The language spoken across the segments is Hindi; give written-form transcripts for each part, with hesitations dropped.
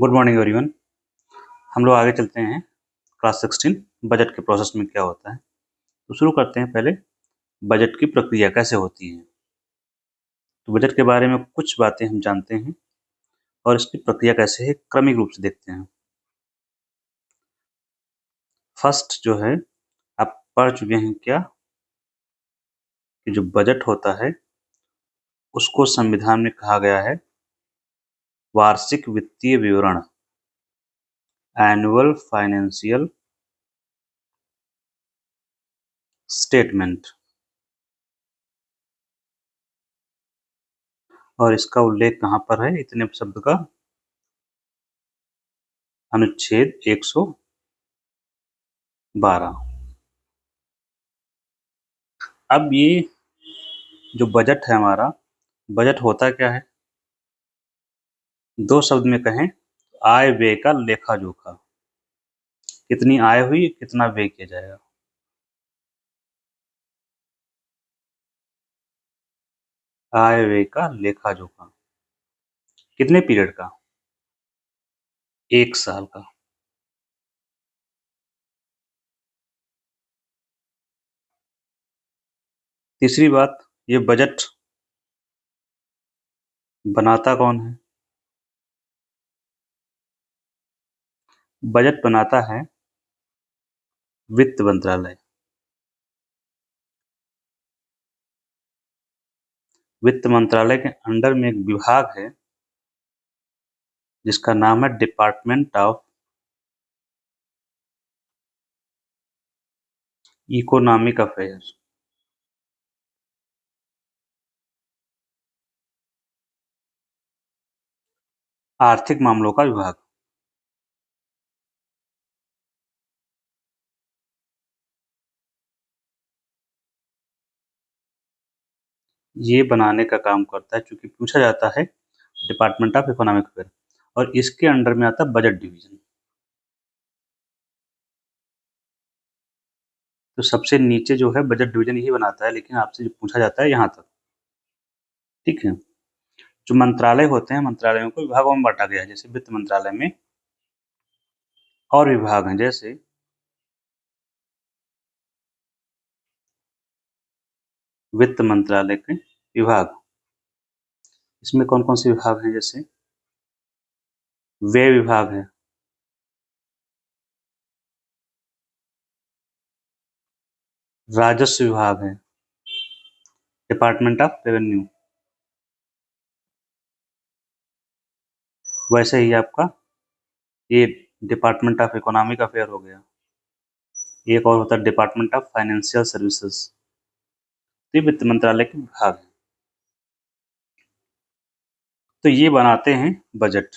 Good morning everyone. हम लोग आगे चलते हैं। क्लास 16 बजट के प्रोसेस में क्या होता है, तो शुरू करते हैं। पहले बजट की प्रक्रिया कैसे होती है। तो बजट के बारे में कुछ बातें हम जानते हैं और इसकी प्रक्रिया कैसे है क्रमिक रूप से देखते हैं। फर्स्ट जो है, आप पढ़ चुके हैं क्या कि जो बजट होता है उसको संविधान में कहा गया है वार्षिक वित्तीय विवरण, एनुअल फाइनेंशियल स्टेटमेंट। और इसका उल्लेख कहाँ पर है इतने शब्द का? अनुच्छेद 112। अब ये जो बजट है हमारा, बजट होता क्या है? दो शब्द में कहें, आय व्यय का लेखा जोखा। कितनी आय हुई, कितना व्यय किया जाएगा। आय व्यय का लेखा जोखा कितने पीरियड का? 1 साल का। तीसरी बात, ये बजट बनाता कौन है? बजट बनाता है वित्त मंत्रालय। वित्त मंत्रालय के अंडर में एक विभाग है जिसका नाम है डिपार्टमेंट ऑफ इकोनॉमिक अफेयर। आर्थिक मामलों का विभाग। ये बनाने का काम करता है, चूंकि पूछा जाता है डिपार्टमेंट ऑफ इकोनॉमिक अफेयर, और इसके अंडर में आता है बजट डिवीजन। तो सबसे नीचे जो है बजट डिवीजन यही बनाता है, लेकिन आपसे जो पूछा जाता है यहाँ तक। ठीक है। जो मंत्रालय होते हैं, मंत्रालयों को विभागों में बांटा गया है। जैसे वित्त मंत्रालय में और विभाग हैं, जैसे वित्त मंत्रालय के विभाग। इसमें कौन कौन से विभाग हैं? जैसे व्यय विभाग है, राजस्व विभाग है, डिपार्टमेंट ऑफ रेवेन्यू। वैसे ही आपका ये डिपार्टमेंट ऑफ इकोनॉमिक अफेयर हो गया। एक और होता है डिपार्टमेंट ऑफ फाइनेंशियल सर्विसेज। ये वित्त मंत्रालय के विभाग हैं। तो ये बनाते हैं बजट।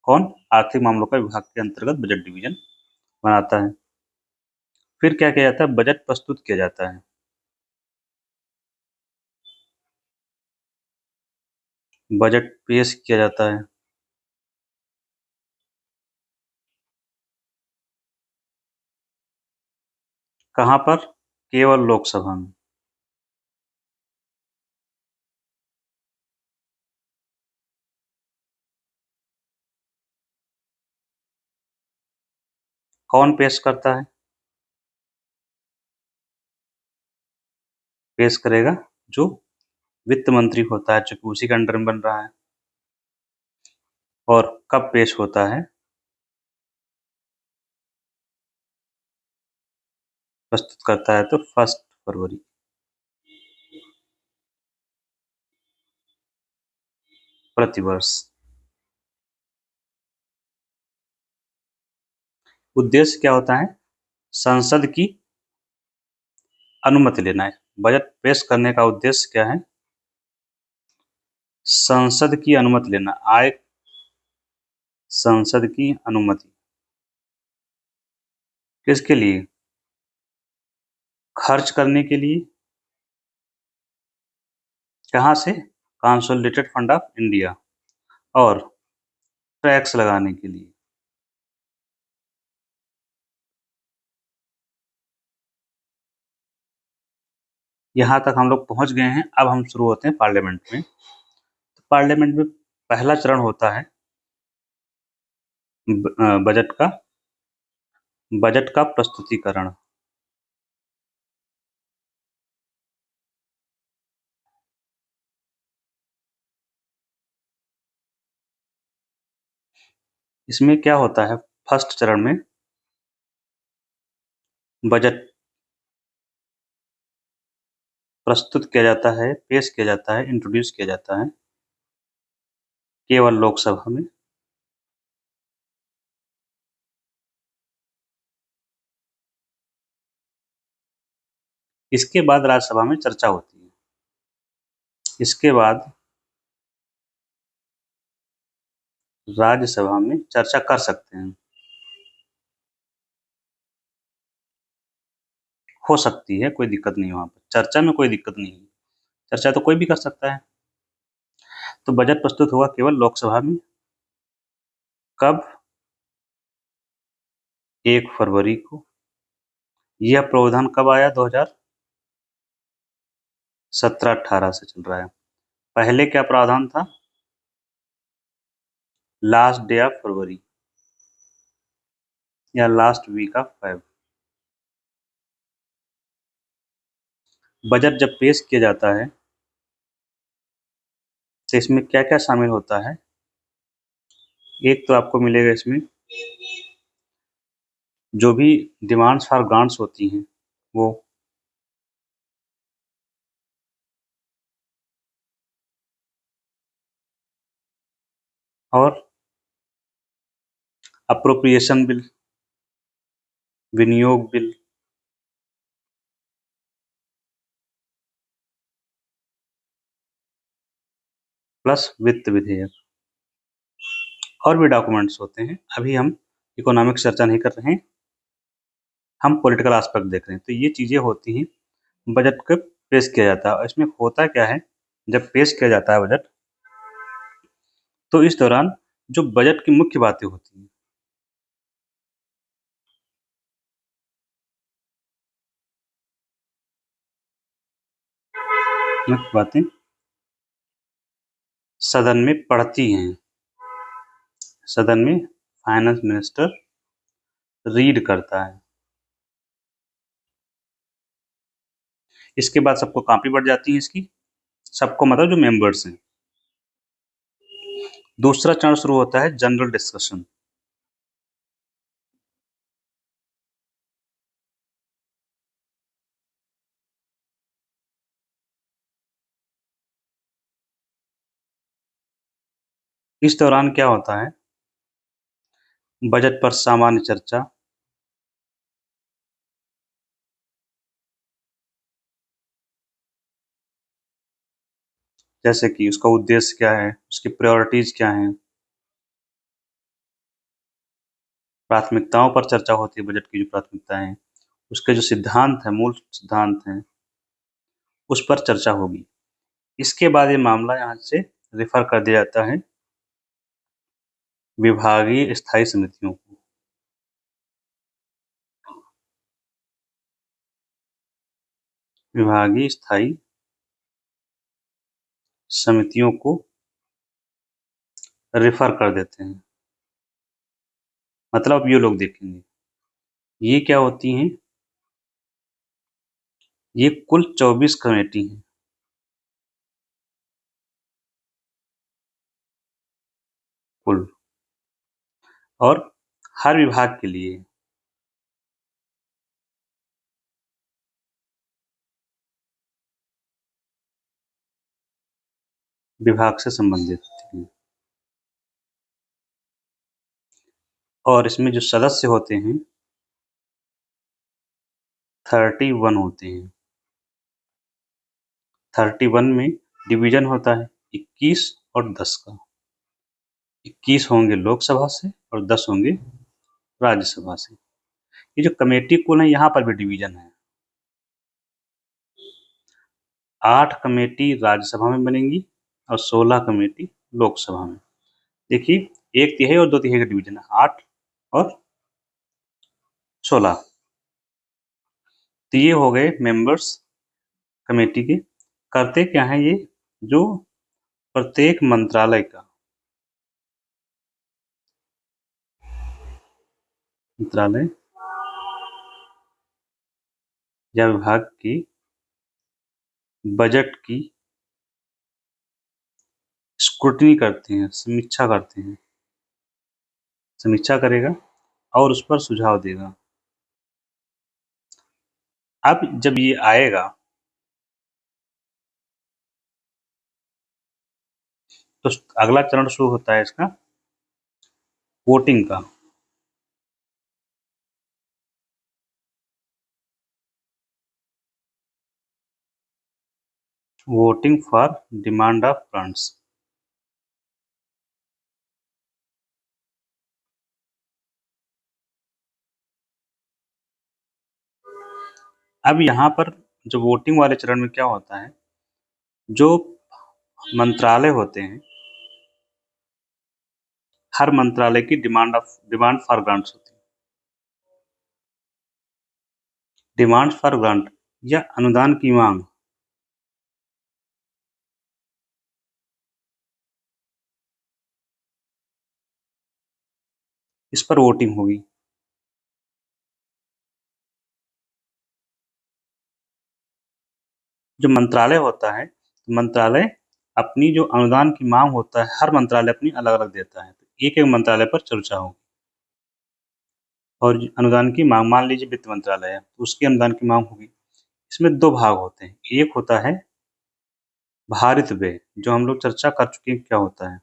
कौन? आर्थिक मामलों का विभाग के अंतर्गत बजट डिवीजन बनाता है। फिर क्या किया जाता है? बजट प्रस्तुत किया जाता है। बजट पेश किया जाता है। कहाँ पर? केवल लोकसभा में। कौन पेश करता है? पेश करेगा जो वित्त मंत्री होता है, चूंकि उसी के अंडर में बन रहा है। और कब पेश होता है? प्रस्तुत करता है तो 1 फरवरी। प्रतिवर्ष। उद्देश्य क्या होता है? संसद की अनुमति लेना है। बजट पेश करने का उद्देश्य क्या है? संसद की अनुमति लेना। आय संसद की अनुमति किसके लिए? खर्च करने के लिए। कहाँ से? Consolidated fund of India. और टैक्स लगाने के लिए। यहाँ तक हम लोग पहुंच गए हैं। अब हम शुरू होते हैं पार्लियामेंट में। तो पार्लियामेंट में पहला चरण होता है बजट का प्रस्तुतिकरण। इसमें क्या होता है, फर्स्ट चरण में बजट प्रस्तुत किया जाता है, पेश किया जाता है, इंट्रोड्यूस किया जाता है केवल लोकसभा में। इसके बाद राज्यसभा में चर्चा होती है। इसके बाद राज्यसभा में चर्चा कर सकते हैं, हो सकती है, कोई दिक्कत नहीं है वहाँ पर। चर्चा में कोई दिक्कत नहीं है, चर्चा तो कोई भी कर सकता है। तो बजट प्रस्तुत होगा केवल लोकसभा में। कब? 1 फरवरी को। यह प्रावधान कब आया? 2017-18 से चल रहा है। पहले क्या प्रावधान था? लास्ट डे ऑफ फरवरी या last week of Feb. Budget जब पेश किया जाता है तो इसमें क्या क्या शामिल होता है? एक तो आपको मिलेगा इसमें जो भी डिमांड्स फॉर ग्रांट्स होती हैं वो, और अप्रोप्रिएशन बिल, विनियोग बिल, प्लस वित्त विधेयक, और भी डॉक्यूमेंट्स होते हैं। अभी हम इकोनॉमिक्स चर्चा नहीं कर रहे हैं, हम पॉलिटिकल एस्पेक्ट देख रहे हैं। तो ये चीज़ें होती हैं, बजट को पेश किया जाता है। और इसमें होता क्या है, जब पेश किया जाता है बजट, तो इस दौरान जो बजट की मुख्य बातें होती हैं, मुख्य बातें सदन में पढ़ती हैं। सदन में फाइनेंस मिनिस्टर रीड करता है। इसके बाद सबको कॉपी बढ़ जाती है इसकी, सबको मतलब जो मेंबर्स हैं। दूसरा चरण शुरू होता है जनरल डिस्कशन। इस दौरान क्या होता है, बजट पर सामान्य चर्चा, जैसे कि उसका उद्देश्य क्या है, उसकी प्रायोरिटीज क्या हैं, प्राथमिकताओं पर चर्चा होती है। बजट की जो प्राथमिकताएं हैं, उसके जो सिद्धांत हैं, मूल सिद्धांत हैं, उस पर चर्चा होगी। इसके बाद ये मामला यहाँ से रेफर कर दिया जाता है विभागीय स्थायी समितियों को। विभागीय स्थायी समितियों को रेफर कर देते हैं। मतलब ये लोग देखेंगे, ये क्या होती हैं, ये कुल 24 कमेटी हैं। कुल, और हर विभाग के लिए विभाग से संबंधित होती हैं। और इसमें जो सदस्य होते हैं 31 होते हैं। 31 में डिवीजन होता है 21 और 10 का। 21 होंगे लोकसभा से और 10 होंगे राज्यसभा से। ये जो कमेटी कुल है, यहाँ पर भी डिवीजन है। 8 कमेटी राज्यसभा में बनेंगी और 16 कमेटी लोकसभा में। देखिए, 1/3 और 2/3 का डिवीजन है, 8 और 16। तो ये हो गए मेंबर्स कमेटी के। करते क्या है ये, जो प्रत्येक मंत्रालय का मंत्रालय या विभाग की बजट की स्क्रूटनी करते हैं, समीक्षा करते हैं, समीक्षा करेगा और उस पर सुझाव देगा। अब जब ये आएगा तो अगला चरण शुरू होता है इसका वोटिंग का। Voting for demand of funds. अब यहाँ पर जो वोटिंग वाले चरण में क्या होता है, जो मंत्रालय होते हैं, हर मंत्रालय की डिमांड फॉर ग्रांट्स होती है। डिमांड फॉर ग्रांट या अनुदान की मांग, इस पर वोटिंग होगी। जो मंत्रालय होता है, मंत्रालय अपनी जो अनुदान की मांग होता है, हर मंत्रालय अपनी अलग-अलग देता है। एक-एक मंत्रालय पर चर्चा होगी। और अनुदान की मांग, मान लीजिए वित्त मंत्रालय है, तो उसकी अनुदान की मांग होगी। इसमें 2 भाग होते हैं। एक होता है भारित व्यय, जो हम लोग चर्चा कर चुके हैं क्या होता है,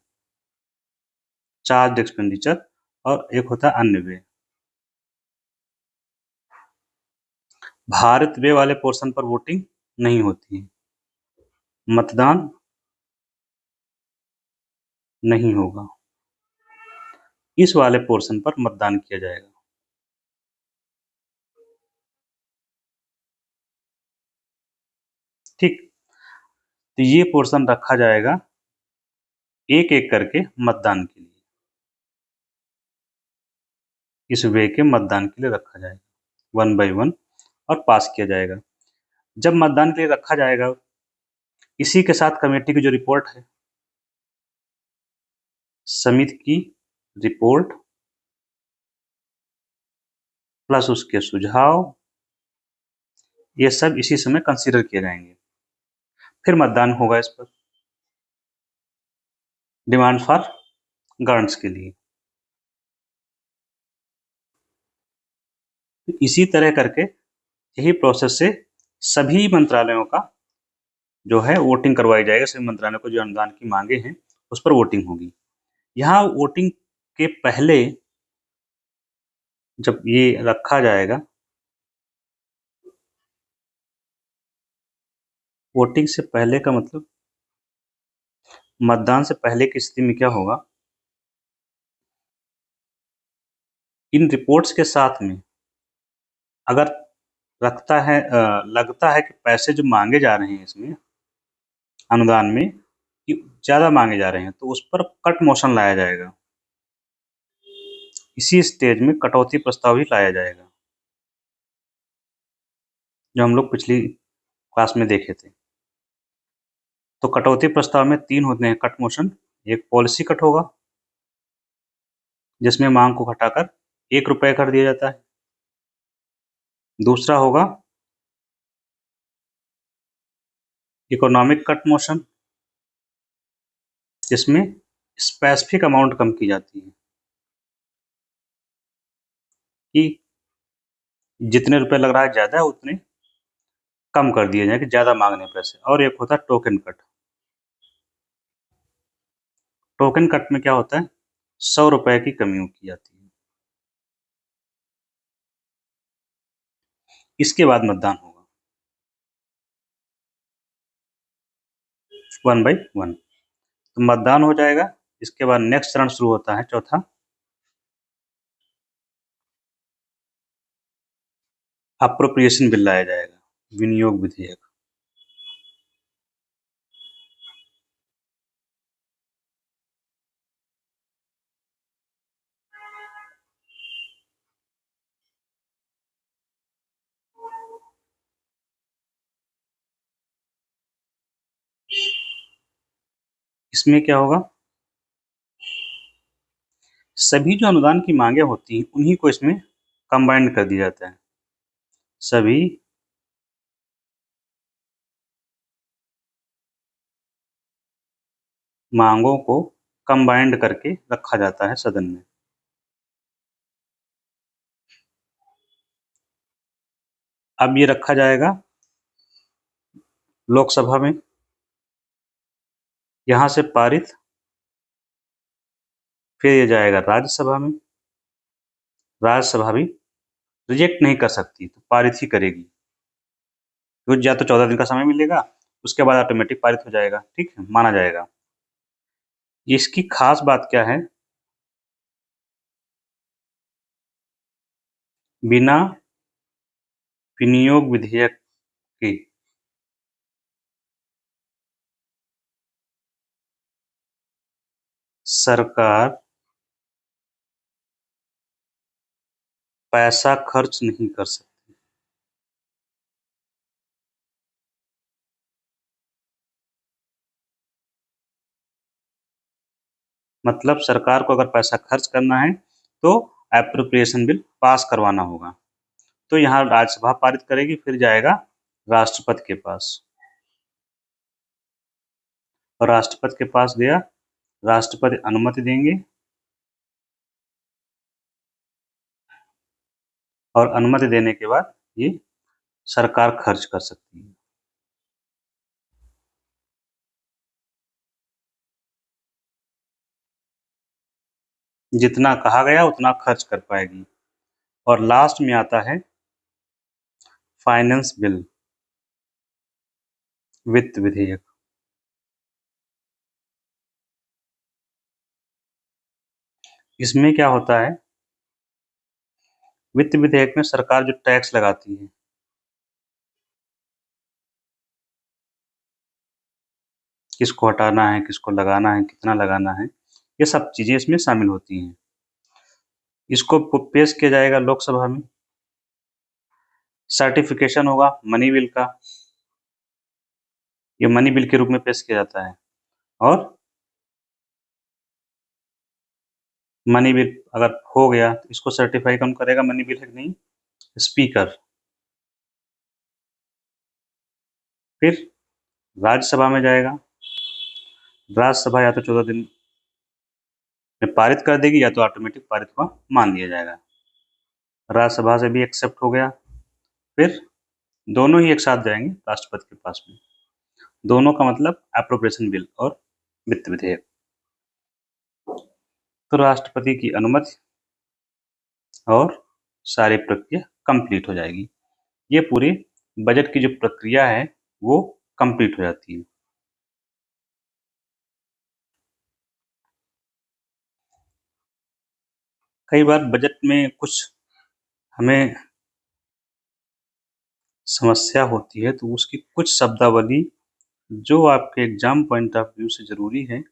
चार्ज एक्सपेंडिचर, और एक होता है अन्य व्यय। भारित व्यय वाले पोर्शन पर वोटिंग नहीं होती है, मतदान नहीं होगा। इस वाले पोर्शन पर मतदान किया जाएगा। ठीक, तो ये पोर्शन रखा जाएगा एक-एक करके मतदान के लिए। इस व्यय के मतदान के लिए रखा जाएगा, 1 बाय 1, और पास किया जाएगा। जब मतदान के लिए रखा जाएगा, इसी के साथ कमेटी की जो रिपोर्ट है, समिति की रिपोर्ट प्लस उसके सुझाव, ये सब इसी समय कंसीडर किए जाएंगे। फिर मतदान होगा इस पर डिमांड फॉर ग्रांट्स के लिए। इसी तरह करके यही प्रोसेस से सभी मंत्रालयों का जो है वोटिंग करवाई जाएगी। सभी मंत्रालयों को जो अनुदान की मांगे हैं उस पर वोटिंग होगी। यहाँ वोटिंग के पहले जब ये रखा जाएगा, वोटिंग से पहले का मतलब मतदान से पहले की स्थिति में क्या होगा, इन रिपोर्ट्स के साथ में अगर लगता है कि पैसे जो मांगे जा रहे हैं इसमें अनुदान में कि ज़्यादा मांगे जा रहे हैं, तो उस पर कट मोशन लाया जाएगा। इसी स्टेज में कटौती प्रस्ताव भी लाया जाएगा, जो हम लोग पिछली क्लास में देखे थे। तो कटौती प्रस्ताव में 3 होते हैं कट मोशन। एक पॉलिसी कट होगा, जिसमें मांग को घटाकर ₹1 कर दिया जाता है। दूसरा होगा इकोनॉमिक कट मोशन, जिसमें स्पेसिफिक अमाउंट कम की जाती है कि जितने रुपए लग रहा है ज़्यादा है, उतने कम कर दिए जाएँ कि ज़्यादा मांगने पैसे। और एक होता है टोकन कट। टोकन कट में क्या होता है, ₹100 की कमी की जाती है। इसके बाद मतदान होगा 1 बाय 1। तो मतदान हो जाएगा। इसके बाद नेक्स्ट चरण शुरू होता है, चौथा अप्रोप्रिएशन बिल लाया जाएगा, विनियोग विधेयक। इसमें क्या होगा, सभी जो अनुदान की मांगे होती हैं उन्हीं को इसमें कंबाइंड कर दिया जाता है, सभी मांगों को कंबाइंड करके रखा जाता है सदन में। अब ये रखा जाएगा लोकसभा में, यहां से पारित, फिर ये जाएगा राज्यसभा में, राज्यसभा भी रिजेक्ट नहीं कर सकती, तो पारित ही करेगी, क्योंकि या तो 14 दिन का समय मिलेगा, उसके बाद ऑटोमेटिक पारित हो जाएगा, ठीक है, माना जाएगा। इसकी खास बात क्या है, बिना विनियोग विधेयक के सरकार पैसा खर्च नहीं कर सकती। मतलब सरकार को अगर पैसा खर्च करना है तो एप्रोप्रिएशन बिल पास करवाना होगा, तो यहाँ राज्यसभा पारित करेगी, फिर जाएगा राष्ट्रपति के पास, और राष्ट्रपति के पास गया, राष्ट्रपति अनुमति देंगे, और अनुमति देने के बाद ये सरकार खर्च कर सकती है। जितना कहा गया उतना खर्च कर पाएगी। और लास्ट में आता है फाइनेंस बिल, वित्त विधेयक। इसमें क्या होता है, वित्त विधेयक में सरकार जो टैक्स लगाती है, किसको हटाना है, किसको लगाना है, कितना लगाना है, ये सब चीजें इसमें शामिल होती हैं। इसको पेश किया जाएगा लोकसभा में, सर्टिफिकेशन होगा मनी बिल का, ये मनी बिल के रूप में पेश किया जाता है। और मनी बिल अगर हो गया तो इसको सर्टिफाई कौन करेगा, मनी बिल है कि नहीं, स्पीकर। फिर राज्यसभा में जाएगा, राज्यसभा या तो 14 दिन में पारित कर देगी, या तो ऑटोमेटिक पारित हुआ मान लिया जाएगा। राज्यसभा से भी एक्सेप्ट हो गया, फिर दोनों ही एक साथ जाएंगे राष्ट्रपति के पास में। दोनों का मतलब एप्रोप्रिएशन बिल और वित्त विधेयक। तो राष्ट्रपति की अनुमति और सारी प्रक्रिया कंप्लीट हो जाएगी। ये पूरे बजट की जो प्रक्रिया है वो कंप्लीट हो जाती है। कई बार बजट में कुछ हमें समस्या होती है, तो उसकी कुछ शब्दावली जो आपके एग्जाम पॉइंट ऑफ व्यू से जरूरी है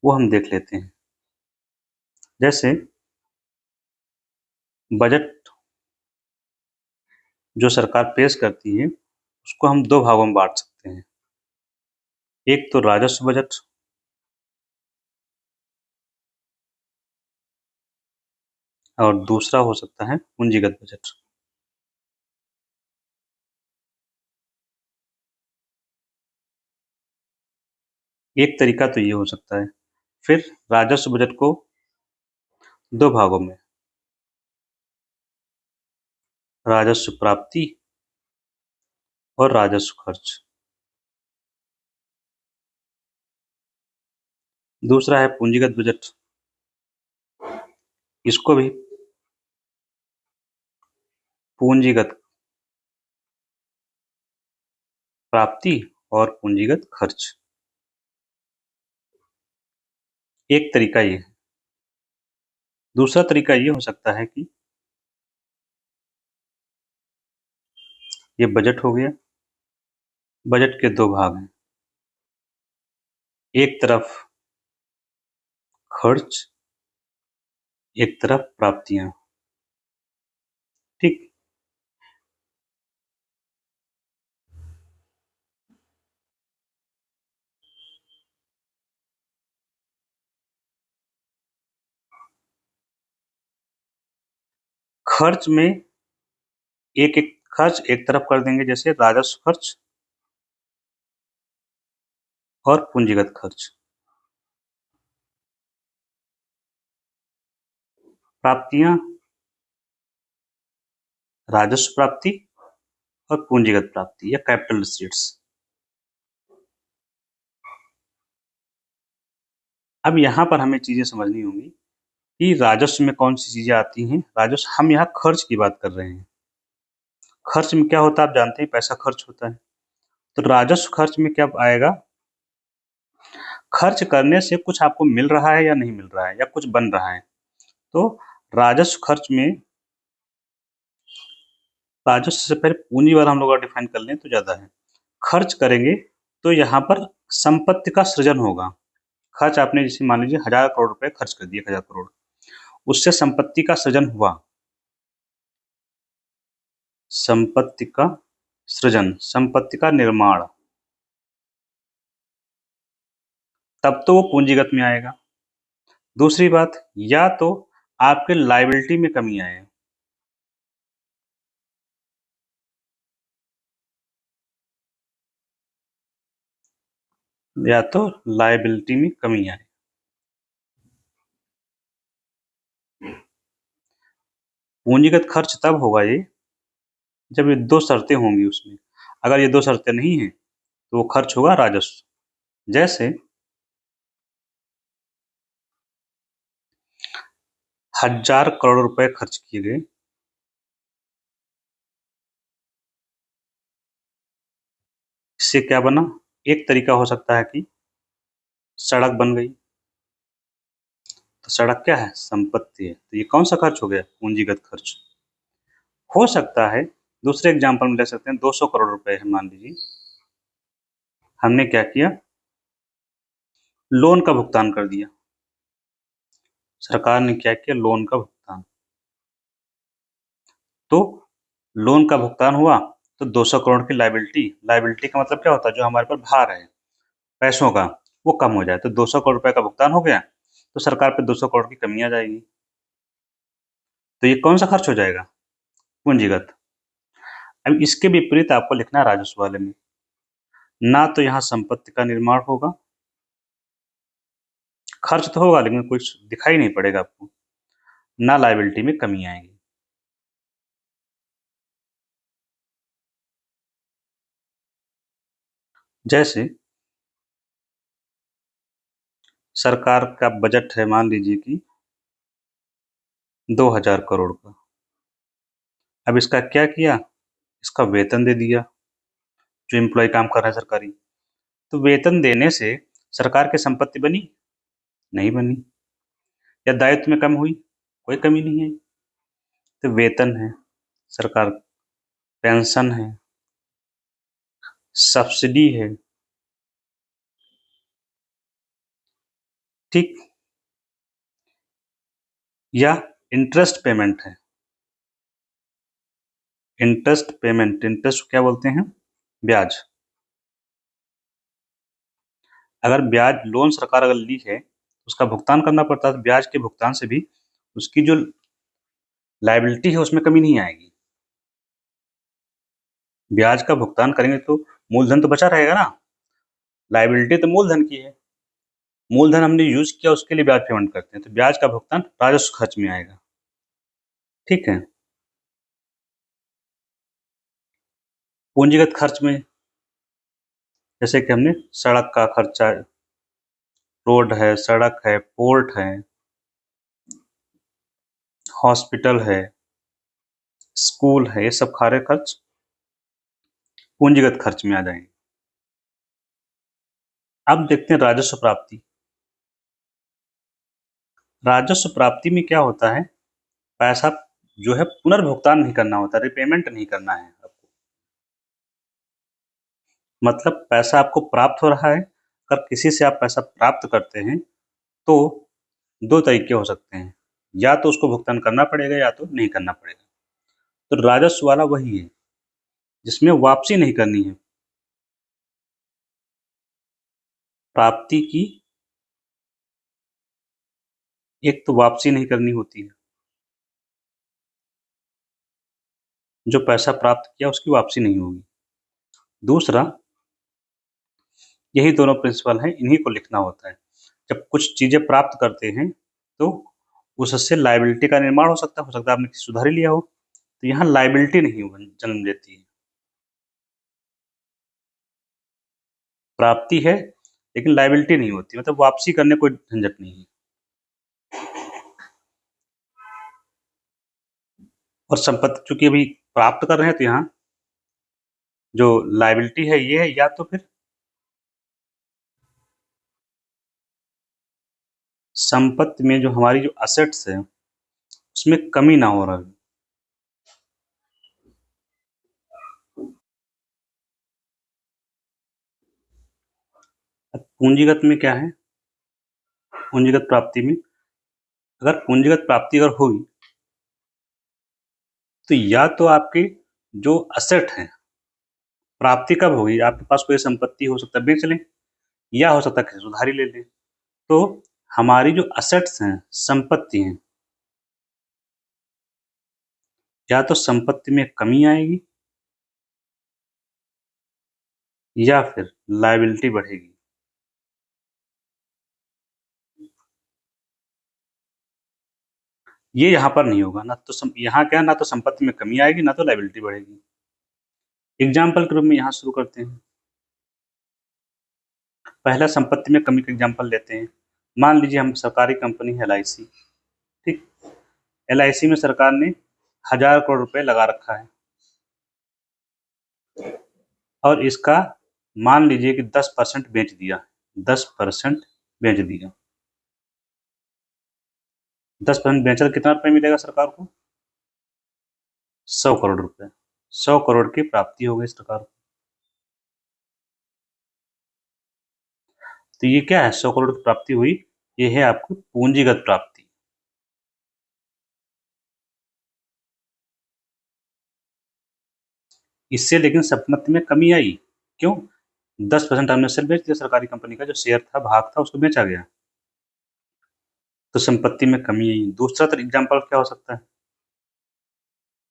वो हम देख लेते हैं। जैसे बजट जो सरकार पेश करती है उसको हम दो भागों में बांट सकते हैं। एक तो राजस्व बजट, और दूसरा हो सकता है पूंजीगत बजट। एक तरीका तो ये हो सकता है। फिर राजस्व बजट को दो भागों में, राजस्व प्राप्ति और राजस्व खर्च। दूसरा है पूंजीगत बजट, इसको भी पूंजीगत प्राप्ति और पूंजीगत खर्च। एक तरीका ये है। दूसरा तरीका ये हो सकता है कि ये बजट हो गया, बजट के दो भाग हैं, एक तरफ खर्च, एक तरफ प्राप्तियां, ठीक। खर्च में एक एक खर्च एक तरफ कर देंगे, जैसे राजस्व खर्च और पूंजीगत खर्च। प्राप्तियां, राजस्व प्राप्ति और पूंजीगत प्राप्ति या कैपिटल रिसीट्स। अब यहाँ पर हमें चीजें समझनी होंगी कि राजस्व में कौन सी चीजें आती हैं। राजस्व, हम यहाँ खर्च की बात कर रहे हैं। खर्च में क्या होता है आप जानते हैं, पैसा खर्च होता है। तो राजस्व खर्च में क्या आएगा, खर्च करने से कुछ आपको मिल रहा है या नहीं मिल रहा है या कुछ बन रहा है। तो राजस्व खर्च में, राजस्व से पहले पूंजी वाला हम लोग डिफाइन कर लें तो ज्यादा है। खर्च करेंगे तो यहाँ पर संपत्ति का सृजन होगा। खर्च आपने जैसे मान लीजिए 1000 करोड़ रुपए खर्च कर दिए, 1000 करोड़, उससे संपत्ति का सृजन हुआ। संपत्ति का सृजन, संपत्ति का निर्माण, तब तो वो पूंजीगत में आएगा। दूसरी बात, या तो आपके लायबिलिटी में कमी आए, या तो लायबिलिटी में कमी आए। पूंजीगत खर्च तब होगा ये जब ये दो शर्तें होंगी उसमें। अगर ये दो शर्तें नहीं है तो वो खर्च होगा राजस्व। जैसे 1000 करोड़ रुपए खर्च किए गए, इससे क्या बना, एक तरीका हो सकता है कि सड़क बन गई। तो सड़क क्या है, संपत्ति है, तो ये कौन सा खर्च हो गया, पूंजीगत खर्च। हो सकता है दूसरे एग्जांपल में ले सकते हैं, 200 करोड़ रुपए है मान लीजिए, हमने क्या किया, लोन का भुगतान कर दिया। सरकार ने क्या किया, लोन का भुगतान। तो लोन का भुगतान हुआ तो 200 करोड़ की लायबिलिटी, लायबिलिटी का मतलब क्या होता है, जो हमारे पर भार है पैसों का वो कम हो जाए। तो 200 करोड़ रुपए का भुगतान हो गया तो सरकार पे 200 करोड़ की कमी आ जाएगी। तो ये कौन सा खर्च हो जाएगा, पूंजीगत। अब इसके विपरीत आपको लिखना है राजस्व वाले में, ना तो यहाँ संपत्ति का निर्माण होगा, खर्च तो होगा लेकिन कुछ दिखाई नहीं पड़ेगा आपको, ना लायबिलिटी में कमी आएगी। जैसे सरकार का बजट है मान लीजिए कि 2000 करोड़ का। अब इसका क्या किया, इसका वेतन दे दिया, जो एम्प्लॉय काम कर रहा है सरकारी। तो वेतन देने से सरकार की संपत्ति बनी, नहीं बनी। या दायित्व में कम हुई, कोई कमी नहीं है। तो वेतन है सरकार, पेंशन है, सब्सिडी है, ठीक, या इंटरेस्ट पेमेंट है। इंटरेस्ट पेमेंट, इंटरेस्ट क्या बोलते हैं, ब्याज। अगर ब्याज, लोन सरकार अगर ली है उसका भुगतान करना पड़ता है, तो ब्याज के भुगतान से भी उसकी जो लायबिलिटी है उसमें कमी नहीं आएगी। ब्याज का भुगतान करेंगे तो मूलधन तो बचा रहेगा ना, लायबिलिटी तो मूलधन की है, मूलधन हमने यूज किया उसके लिए ब्याज पेमेंट करते हैं, तो ब्याज का भुगतान राजस्व खर्च में आएगा। ठीक है। पूंजीगत खर्च में जैसे कि हमने सड़क का खर्चा, रोड है, सड़क है, पोर्ट है, हॉस्पिटल है, स्कूल है, ये सब सारे खर्च पूंजीगत खर्च में आ जाएंगे। अब देखते हैं राजस्व प्राप्ति। राजस्व प्राप्ति में क्या होता है, पैसा जो है पुनर्भुगतान नहीं करना होता, रिपेमेंट नहीं करना है आपको। मतलब पैसा आपको प्राप्त हो रहा है, अगर किसी से आप पैसा प्राप्त करते हैं तो दो तरीके हो सकते हैं, या तो उसको भुगतान करना पड़ेगा या तो नहीं करना पड़ेगा। तो राजस्व वाला वही है जिसमें वापसी नहीं करनी है। प्राप्ति की एक तो वापसी नहीं करनी होती है, जो पैसा प्राप्त किया उसकी वापसी नहीं होगी। दूसरा, यही दोनों प्रिंसिपल हैं, इन्हीं को लिखना होता है। जब कुछ चीज़ें प्राप्त करते हैं तो उससे लायबिलिटी का निर्माण हो सकता है आपने किसी उधारी लिया हो, तो यहाँ लायबिलिटी नहीं जन्म देती है। प्राप्ति है लेकिन लायबिलिटी नहीं होती, मतलब वापसी करने कोई झंझट नहीं है। और संपत्ति चूंकि अभी प्राप्त कर रहे हैं तो यहाँ जो लायबिलिटी है ये है, या तो फिर संपत्ति में जो हमारी जो असेट्स है उसमें कमी ना हो रहा है। अब पूंजीगत में क्या है, पूंजीगत प्राप्ति में अगर पूंजीगत प्राप्ति अगर होगी तो या तो आपके जो असेट हैं, प्राप्ति कब होगी, आपके पास कोई संपत्ति हो सकता है बेच लें, या हो सकता है किसी से उधारी ले लें। तो हमारी जो असेट्स हैं, संपत्ति हैं, या तो संपत्ति में कमी आएगी या फिर लायबिलिटी बढ़ेगी। ये यहाँ पर नहीं होगा, ना तो यहाँ क्या, ना तो संपत्ति में कमी आएगी ना तो लायबिलिटी बढ़ेगी। एग्जाम्पल के रूप में यहाँ शुरू करते हैं। पहला संपत्ति में कमी का एग्जाम्पल लेते हैं। मान लीजिए हम सरकारी कंपनी है LIC, ठीक। LIC में सरकार ने 1000 करोड़ रुपए लगा रखा है और इसका मान लीजिए कि 10% बेच दिया, 10% बेच दिया। 10% बेचा तो कितना रुपए मिलेगा सरकार को? 100 करोड़ रुपए। 100 करोड़ की प्राप्ति हो गई सरकार को। तो ये क्या है, 100 करोड़ की प्राप्ति हुई, ये है आपको पूंजीगत प्राप्ति। इससे लेकिन संपत्ति में कमी आई, क्यों? 10% हमने शेयर बेच दिया, सरकारी कंपनी का जो शेयर था, भाग था, उसको बेचा गया, तो संपत्ति में कमी आई। दूसरा एग्जाम्पल क्या हो सकता है,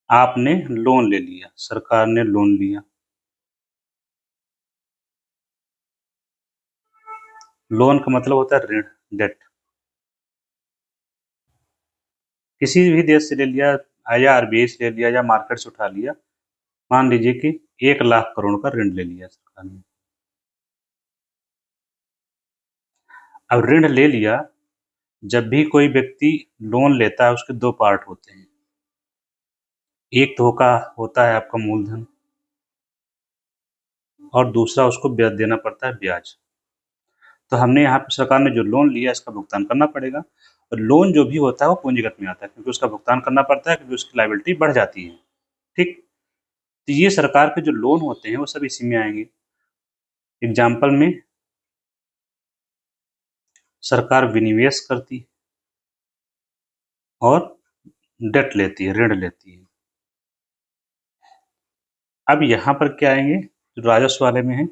आपने लोन ले लिया, सरकार ने लोन लिया। लोन का मतलब होता है ऋण, डेट। किसी भी देश से ले लिया, या RBI से ले लिया, या मार्केट से उठा लिया। मान लीजिए कि 1 लाख करोड़ का ऋण ले लिया सरकार ने। अब ऋण ले लिया, जब भी कोई व्यक्ति लोन लेता है उसके दो पार्ट होते हैं। एक तो होता है आपका मूलधन, और दूसरा उसको ब्याज देना पड़ता है, ब्याज। तो हमने यहाँ पे सरकार ने जो लोन लिया इसका भुगतान करना पड़ेगा, और लोन जो भी होता है वो पूंजीगत में आता है क्योंकि उसका भुगतान करना पड़ता है, क्योंकि उसकी लायबिलिटी बढ़ जाती है, ठीक। तो ये सरकार के जो लोन होते हैं वो सब इसी में आएंगे। एग्जाम्पल में सरकार विनिवेश करती है और डेट लेती है, ऋण लेती है। अब यहाँ पर क्या आएंगे, जो राजस्व वाले में है,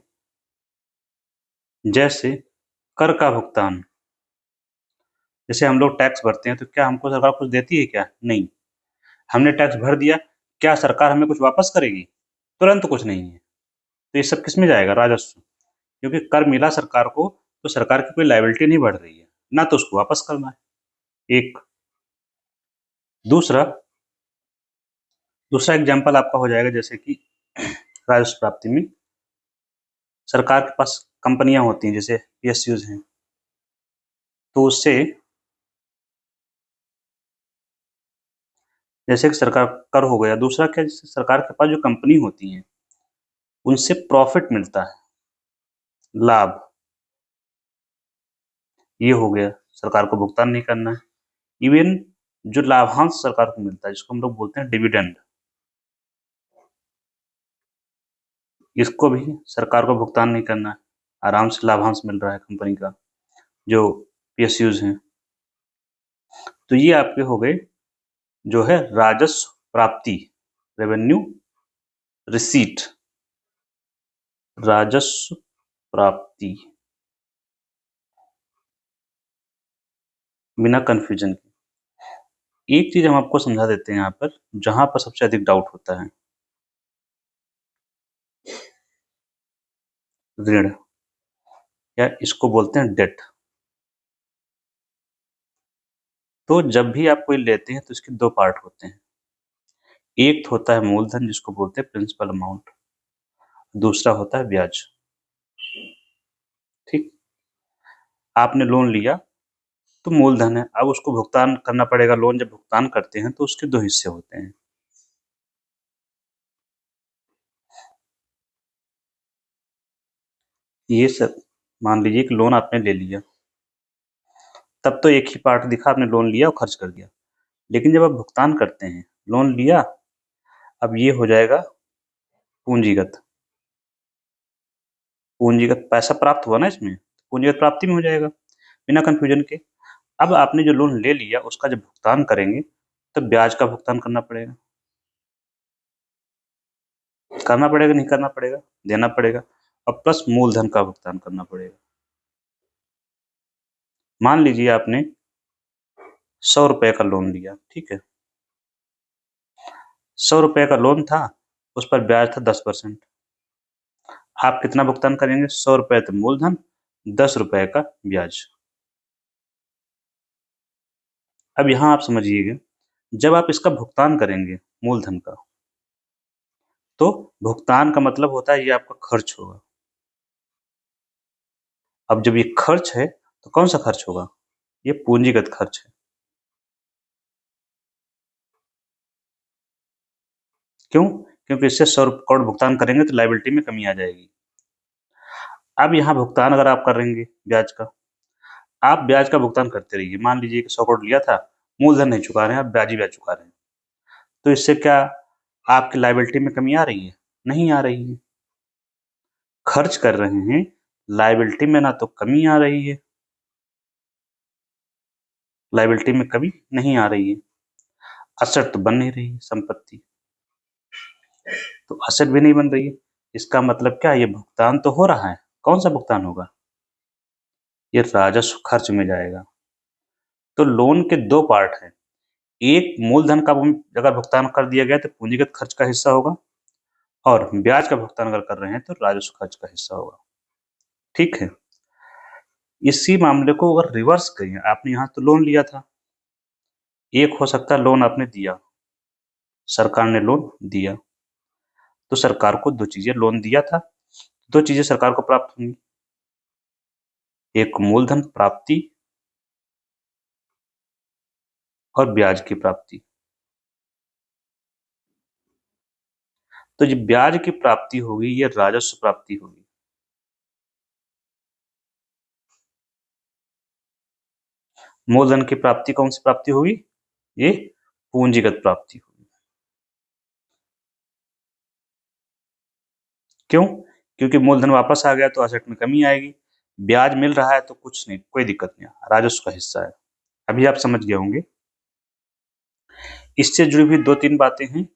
जैसे कर का भुगतान। जैसे हम लोग टैक्स भरते हैं तो क्या हमको सरकार कुछ देती है क्या? नहीं। हमने टैक्स भर दिया, क्या सरकार हमें कुछ वापस करेगी? तुरंत कुछ नहीं है। तो ये सब किस में जाएगा? राजस्व। क्योंकि कर मिला सरकार को तो सरकार की कोई लायबिलिटी नहीं बढ़ रही है, ना तो उसको वापस करना है। एक दूसरा एग्जाम्पल आपका हो जाएगा, जैसे कि राजस्व प्राप्ति में सरकार के पास कंपनियां होती हैं, जैसे PSUs हैं, तो उससे जैसे कि सरकार कर हो गया। दूसरा क्या, जैसे सरकार के पास जो कंपनी होती है उनसे प्रॉफिट मिलता है, लाभ, ये हो गया, सरकार को भुगतान नहीं करना है। इवन जो लाभांश सरकार को मिलता है जिसको हम लोग बोलते हैं डिविडेंड, इसको भी सरकार को भुगतान नहीं करना है, आराम से लाभांश मिल रहा है कंपनी का, जो PSUs हैं। तो ये आपके हो गए जो है राजस्व प्राप्ति, रेवेन्यू रिसीट, राजस्व प्राप्ति, बिना कंफ्यूजन के। एक चीज हम आपको समझा देते हैं यहाँ पर, जहां पर सबसे अधिक डाउट होता है। ऋण, या इसको बोलते हैं डेट। तो जब भी आप कोई लेते हैं तो इसके 2 पार्ट होते हैं। एक तो होता है मूलधन जिसको बोलते हैं प्रिंसिपल अमाउंट, दूसरा होता है ब्याज। ठीक? आपने लोन लिया तो मूलधन है, अब उसको भुगतान करना पड़ेगा। लोन जब भुगतान करते हैं तो उसके 2 हिस्से होते हैं। ये सब मान लीजिए कि लोन आपने ले लिया, तब तो एक ही पार्ट दिखा, आपने लोन लिया और खर्च कर दिया। लेकिन जब आप भुगतान करते हैं, लोन लिया, अब ये हो जाएगा पूंजीगत। पूंजीगत पैसा प्राप्त हुआ ना इसमें, पूंजीगत प्राप्ति में हो जाएगा, बिना कन्फ्यूजन के। अब आपने जो लोन ले लिया उसका जब भुगतान करेंगे, तब ब्याज का भुगतान करना पड़ेगा। करना पड़ेगा, नहीं करना पड़ेगा? देना पड़ेगा। और प्लस मूलधन का भुगतान करना पड़ेगा। मान लीजिए आपने 100 रुपए का लोन लिया, ठीक है? 100 रुपए का लोन था, उस पर ब्याज था 10%। आप कितना भुगतान करेंगे? 100 रुपए तो मूलधन, 10 रुपए का ब्याज। अब यहाँ आप समझिएगा, जब आप इसका भुगतान करेंगे मूलधन का, तो भुगतान का मतलब होता है ये आपका खर्च होगा। अब जब ये खर्च है तो कौन सा खर्च होगा? ये पूंजीगत खर्च है। क्यों? क्योंकि इससे 100 करोड़ भुगतान करेंगे तो लायबिलिटी में कमी आ जाएगी। अब यहाँ भुगतान अगर आप करेंगे ब्याज का, आप ब्याज का भुगतान करते रहिए। मान लीजिए कि 100 करोड़ लिया था, मूलधन नहीं चुका रहे हैं, आप ब्याज ही ब्याज चुका रहे हैं। तो इससे क्या आपकी लायबिलिटी में कमी आ रही है? नहीं आ रही है। खर्च कर रहे हैं, लायबिलिटी में ना तो कमी आ रही है, लायबिलिटी में कमी नहीं आ रही है। असेट तो बन नहीं रही है, संपत्ति तो असेट भी नहीं बन रही है। इसका मतलब क्या? ये भुगतान तो हो रहा है। कौन सा भुगतान होगा? ये राजस्व खर्च में जाएगा। तो लोन के 2 पार्ट हैं। एक मूलधन का अगर भुगतान कर दिया गया तो पूंजीगत खर्च का हिस्सा होगा, और ब्याज का भुगतान अगर कर रहे हैं तो राजस्व खर्च का हिस्सा होगा। ठीक है? इसी मामले को अगर रिवर्स करिए, आपने यहाँ तो लोन लिया था, एक हो सकता है लोन आपने दिया, सरकार ने लोन दिया, तो सरकार को 2 चीजें, लोन दिया था, 2 चीजें सरकार को प्राप्त होंगी। एक मूलधन प्राप्ति और ब्याज की प्राप्ति। तो जो ब्याज की प्राप्ति होगी ये राजस्व प्राप्ति होगी। मूलधन की प्राप्ति कौन सी प्राप्ति होगी? ये पूंजीगत प्राप्ति होगी। क्यों? क्योंकि मूलधन वापस आ गया तो असेट में कमी आएगी। ब्याज मिल रहा है तो कुछ नहीं, कोई दिक्कत नहीं, राजस्व का हिस्सा है। अभी आप समझ गए होंगे। इससे जुड़ी हुई 2-3 बातें हैं,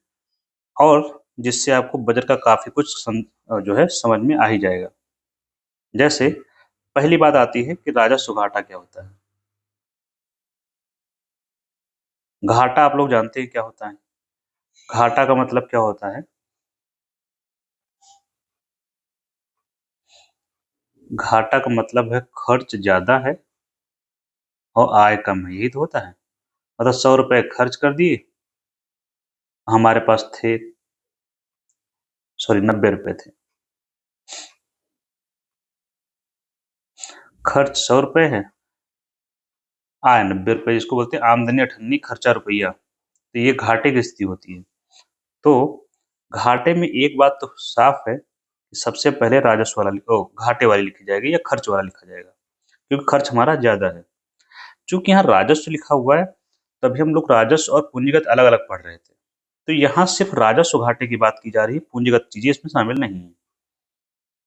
और जिससे आपको बजट का काफी कुछ जो है समझ में आ ही जाएगा। जैसे पहली बात आती है कि राजस्व घाटा क्या होता है। घाटा आप लोग जानते हैं क्या होता है? घाटा का मतलब क्या होता है? घाटा का मतलब है खर्च ज्यादा है और आय कम है, यही तो होता है। मतलब 100 रुपए खर्च कर दिए, हमारे पास थे, सॉरी 90 रुपए थे। खर्च 100 रुपए है, आय 90 रुपए, जिसको बोलते हैं आमदनी अठन्नी खर्चा रुपया। तो ये घाटे की स्थिति होती है। तो घाटे में एक बात तो साफ है कि सबसे पहले राजस्व वाला घाटे वाली लिखी जाएगी या खर्च वाला लिखा जाएगा, क्योंकि खर्च हमारा ज्यादा है। चूंकि यहाँ राजस्व लिखा हुआ है, तभी हम लोग राजस्व और पूंजीगत अलग अलग पढ़ रहे थे। तो यहाँ सिर्फ राजस्व घाटे की बात की जा रही है, पूंजीगत चीजें इसमें शामिल नहीं है।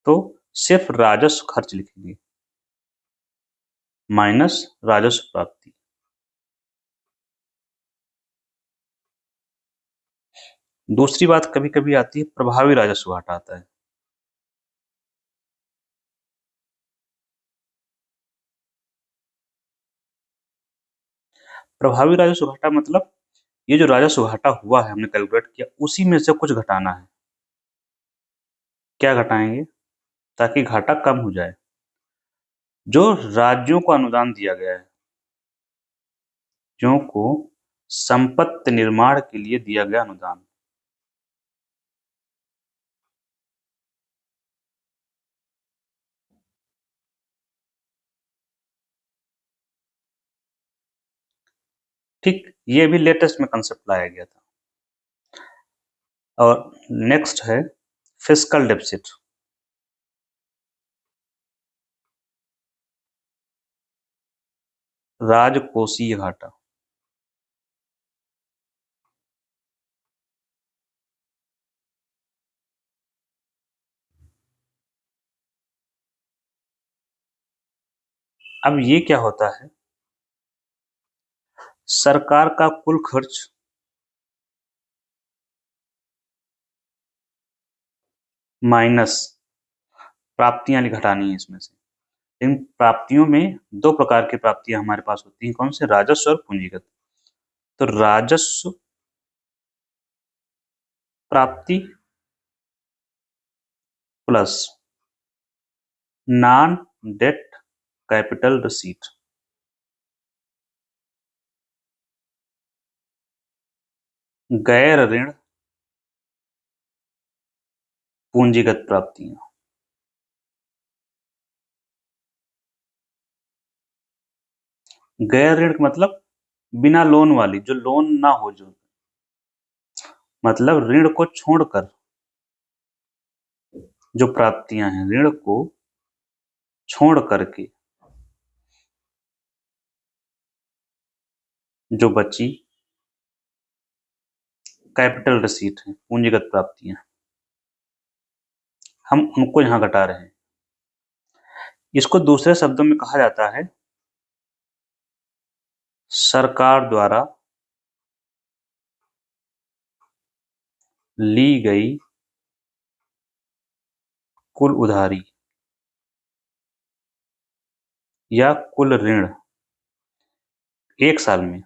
तो सिर्फ राजस्व खर्च लिखेंगे माइनस राजस्व प्राप्ति। दूसरी बात कभी कभी आती है, प्रभावी राजस्व घाटा आता है। प्रभावी राजस्व घाटा मतलब ये जो राजस्व घाटा हुआ है, हमने कैलकुलेट किया, उसी में से कुछ घटाना है। क्या घटाएंगे? ताकि घाटा कम हो जाए। जो राज्यों को अनुदान दिया गया है, राज्यों को संपत्ति निर्माण के लिए दिया गया अनुदान, ठीक, ये भी लेटेस्ट में कंसेप्ट लाया गया था। और नेक्स्ट है फिस्कल डेफिसिट। राजकोषीय घाटा। अब ये क्या होता है, सरकार का कुल खर्च माइनस प्राप्तियां घटानी है इसमें से। इन प्राप्तियों में दो प्रकार की प्राप्तियां हमारे पास होती हैं, कौन से, राजस्व और पूंजीगत। तो राजस्व प्राप्ति plus non debt capital receipt, गैर ऋण पूंजीगत प्राप्तियां। गैर ऋण मतलब बिना लोन वाली, जो लोन ना हो, जो मतलब ऋण को छोड़कर जो प्राप्तियां हैं, ऋण को छोड़ करके जो बची कैपिटल रिसीट है, पूंजीगत प्राप्तियां, हम उनको यहां घटा रहे हैं। इसको दूसरे शब्दों में कहा जाता है सरकार द्वारा ली गई कुल उधारी या कुल ऋण एक साल में।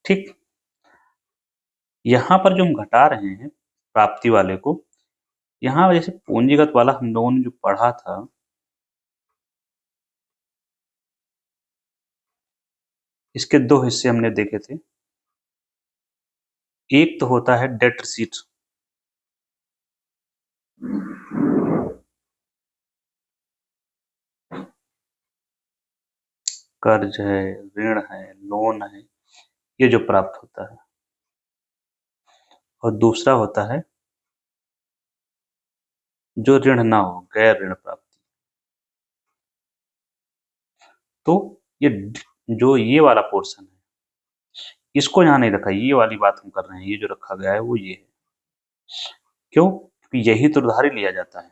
ठीक, यहां पर जो हम घटा रहे हैं प्राप्ति वाले को, यहां जैसे पूंजीगत वाला हम लोगों ने जो पढ़ा था, इसके दो हिस्से हमने देखे थे। एक तो होता है डेट रिसीट, कर्ज है, ऋण है, लोन है, ये जो प्राप्त होता है। और दूसरा होता है जो ऋण ना हो, गैर ऋण प्राप्ति। तो ये जो ये वाला पोर्शन है, इसको यहां नहीं रखा, ये वाली बात हम कर रहे हैं, ये जो रखा गया है वो ये है। क्यों? क्योंकि यही तो उधार ही लिया जाता है,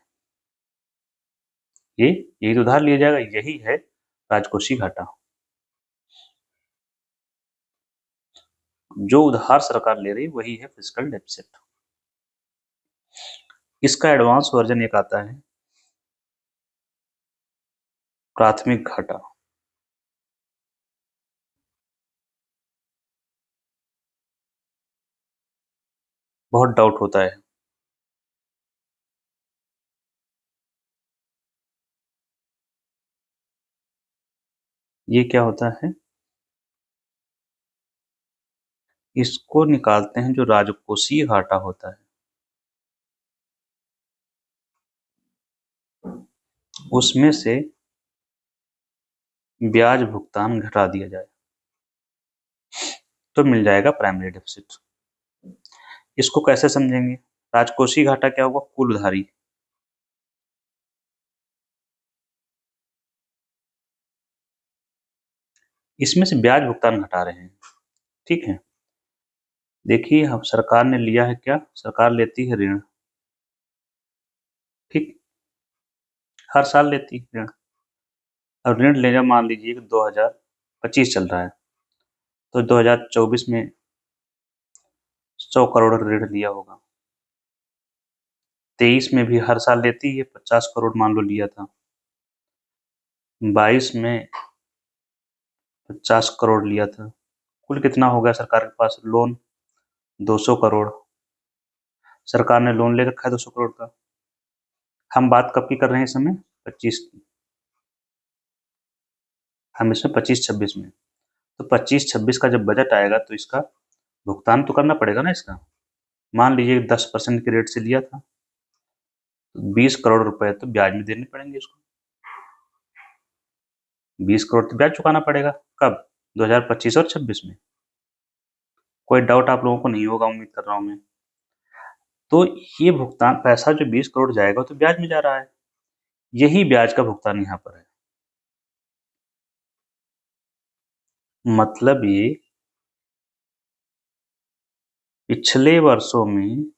यही तो उधार लिया जाएगा, यही है राजकोषीय घाटा। जो उधार सरकार ले रही है वही है फिस्कल डेफिसिट। इसका एडवांस वर्जन एक आता है प्राथमिक घाटा। बहुत डाउट होता है, ये क्या होता है, इसको निकालते हैं जो राजकोषीय घाटा होता है, उसमें से ब्याज भुगतान घटा दिया जाए तो मिल जाएगा प्राइमरी डेफिसिट। इसको कैसे समझेंगे, राजकोषीय घाटा क्या होगा, कुल उधारी, इसमें से ब्याज भुगतान घटा रहे हैं। ठीक है, देखिए हम सरकार ने लिया है क्या, सरकार लेती है ऋण, ठीक, हर साल लेती है ऋण। अब ऋण लेना मान लीजिए कि 2025 चल रहा है, तो 2024 में 100 करोड़ ऋण लिया होगा, 23 में भी हर साल लेती है, 50 करोड़ मान लो लिया था, 22 में 50 करोड़ लिया था, कुल कितना हो गया सरकार के पास लोन, 200 करोड़। सरकार ने लोन ले रखा है 200 करोड़ का। हम बात कब की कर रहे हैं इस समय? 25 की। हम इसमें 25-26 में, तो 25-26 का जब बजट आएगा तो इसका भुगतान तो करना पड़ेगा ना इसका। मान लीजिए 10% के रेट से लिया था, तो 20 करोड़ रुपए तो ब्याज में देने पड़ेंगे इसको। 20 करोड़ तो ब्याज चुकाना पड़ेगा। कब? 2025 और 26 में। कोई डाउट आप लोगों को नहीं होगा, उम्मीद कर रहा हूं मैं। तो ये भुगतान पैसा जो 20 करोड़ जाएगा तो ब्याज में जा रहा है, यही ब्याज का भुगतान यहाँ पर है। मतलब ये पिछले वर्षों में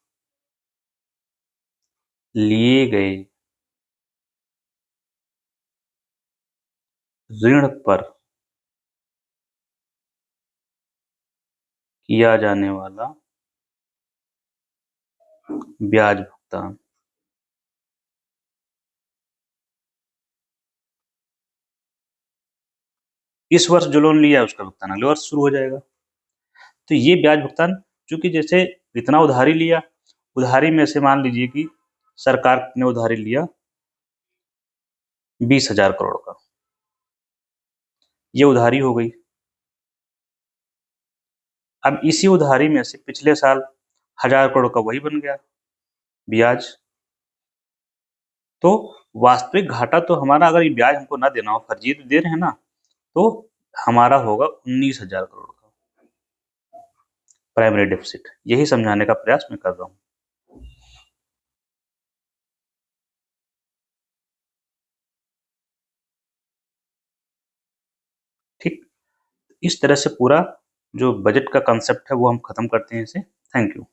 लिए गए ऋण पर किया जाने वाला ब्याज भुगतान। इस वर्ष जो लोन लिया है उसका भुगतान अगले वर्ष शुरू हो जाएगा। तो ये ब्याज भुगतान, चूंकि जैसे इतना उधारी लिया, उधारी में से मान लीजिए कि सरकार ने उधारी लिया 20,000 करोड़ का, ये उधारी हो गई। अब इसी उधारी में से पिछले साल 1,000 करोड़ का वही बन गया ब्याज। तो वास्तविक घाटा तो हमारा, अगर ये ब्याज हमको ना देना हो, फर्जी तो दे रहे हैं ना, तो हमारा होगा 19,000 करोड़ का प्राइमरी डेफिसिट। यही समझाने का प्रयास मैं कर रहा हूँ। ठीक, इस तरह से पूरा जो बजट का कंसेप्ट है वो हम खत्म करते हैं इसे। Thank you.